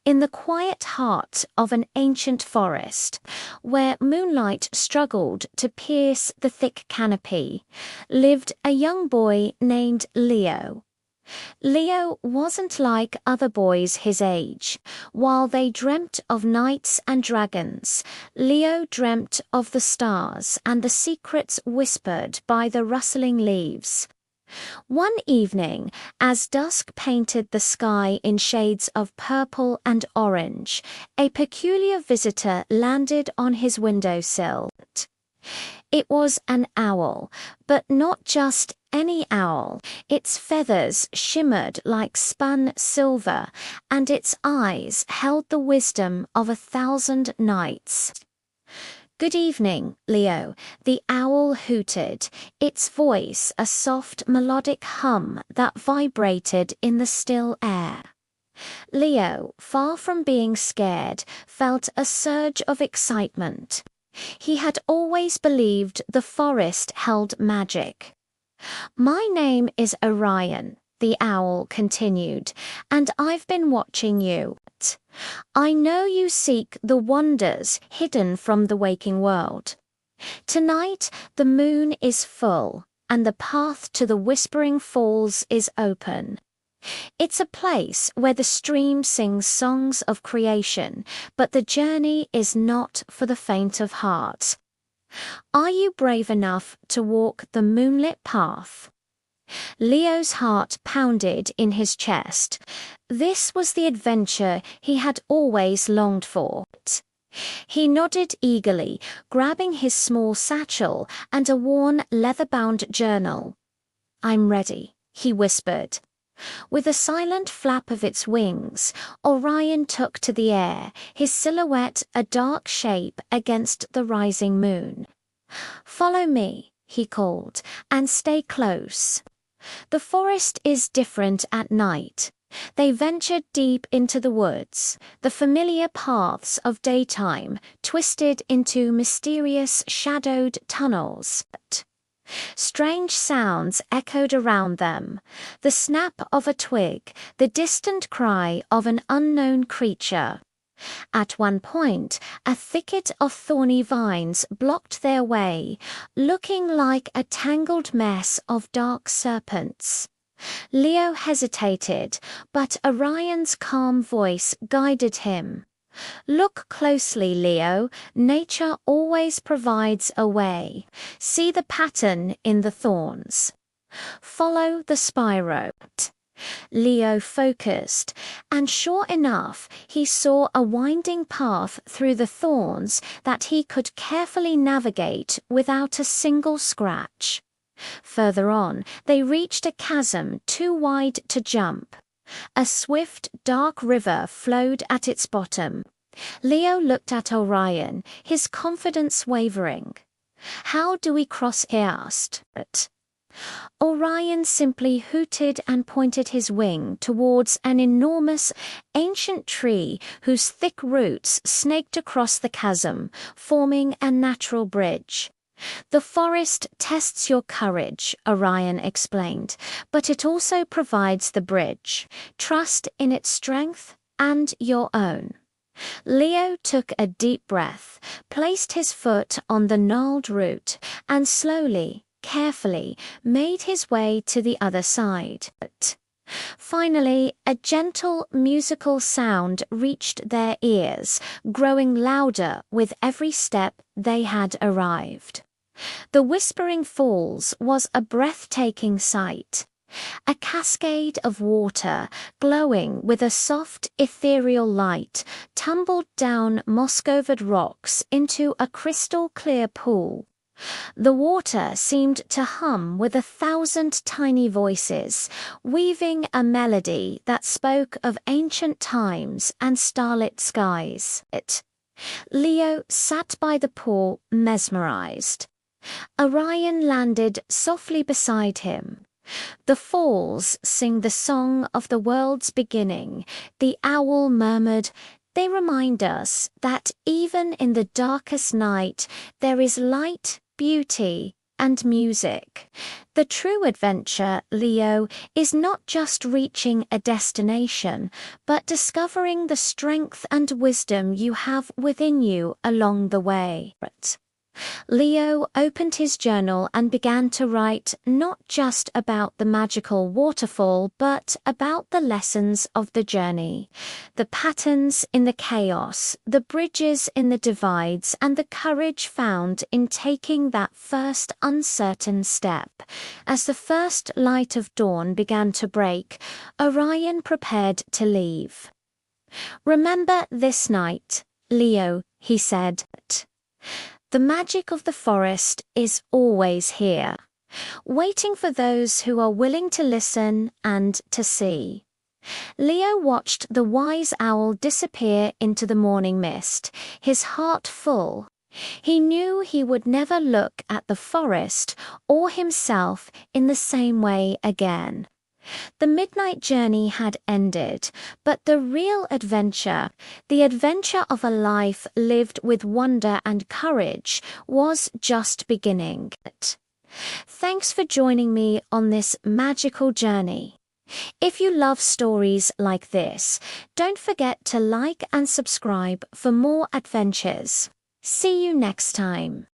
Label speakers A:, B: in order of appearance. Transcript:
A: In the quiet heart of an ancient forest, where moonlight struggled to pierce the thick canopy, lived a young boy named Leo. Leo wasn't like other boys his age. While they dreamt of knights and dragons, Leo dreamt of the stars and the secrets whispered by the rustling leaves. One evening, as dusk painted the sky in shades of purple and orange, a peculiar visitor landed on his windowsill. It was an owl, but not just any owl. Its feathers shimmered like spun silver, and its eyes held the wisdom of 1,000 nights. "Good evening, Leo," the owl hooted, its voice a soft melodic hum that vibrated in the still air. Leo, far from being scared, felt a surge of excitement. He had always believed the forest held magic. "My name is Orion," the owl continued, "and I've been watching you. I know you seek the wonders hidden from the waking world. Tonight the moon is full, and the path to the Whispering Falls is open. It's a place where the stream sings songs of creation, but the journey is not for the faint of heart. Are you brave enough to walk the moonlit path?" Leo's heart pounded in his chest. This was the adventure he had always longed for. He nodded eagerly, grabbing his small satchel and a worn leather-bound journal. "I'm ready," he whispered. With a silent flap of its wings, Orion took to the air, his silhouette a dark shape against the rising moon. "Follow me," he called, "and stay close." The forest is different at night. They ventured deep into the woods, the familiar paths of daytime twisted into mysterious shadowed tunnels. Strange sounds echoed around them, the snap of a twig, the distant cry of an unknown creature. At one point, a thicket of thorny vines blocked their way, looking like a tangled mess of dark serpents. Leo hesitated, but Orion's calm voice guided him. "Look closely, Leo. Nature always provides a way. See the pattern in the thorns. Follow the spiral." Leo focused, and sure enough, he saw a winding path through the thorns that he could carefully navigate without a single scratch. Further on, they reached a chasm too wide to jump. A swift, dark river flowed at its bottom. Leo looked at Orion, his confidence wavering. "How do we cross?" he asked. Orion simply hooted and pointed his wing towards an enormous, ancient tree whose thick roots snaked across the chasm, forming a natural bridge. "The forest tests your courage," Orion explained, "but it also provides the bridge. Trust in its strength and your own." Leo took a deep breath, placed his foot on the gnarled root, and slowly, carefully, made his way to the other side. Finally, a gentle musical sound reached their ears, growing louder with every step they had arrived. The Whispering Falls was a breathtaking sight. A cascade of water, glowing with a soft, ethereal light, tumbled down moss-covered rocks into a crystal-clear pool. The water seemed to hum with 1,000 tiny voices, weaving a melody that spoke of ancient times and starlit skies. Leo sat by the pool, mesmerized. Orion landed softly beside him. "The falls sing the song of the world's beginning," the owl murmured. "They remind us that even in the darkest night there is light, beauty, and music. The true adventure, Leo, is not just reaching a destination, but discovering the strength and wisdom you have within you along the way. Leo opened his journal and began to write not just about the magical waterfall, but about the lessons of the journey, the patterns in the chaos, the bridges in the divides, and the courage found in taking that first uncertain step. As the first light of dawn began to break, Orion prepared to leave. "Remember this night, Leo," he said. "The magic of the forest is always here, waiting for those who are willing to listen and to see." Leo watched the wise owl disappear into the morning mist, his heart full. He knew he would never look at the forest or himself in the same way again. The midnight journey had ended, but the real adventure, the adventure of a life lived with wonder and courage, was just beginning. Thanks for joining me on this magical journey. If you love stories like this, don't forget to like and subscribe for more adventures. See you next time.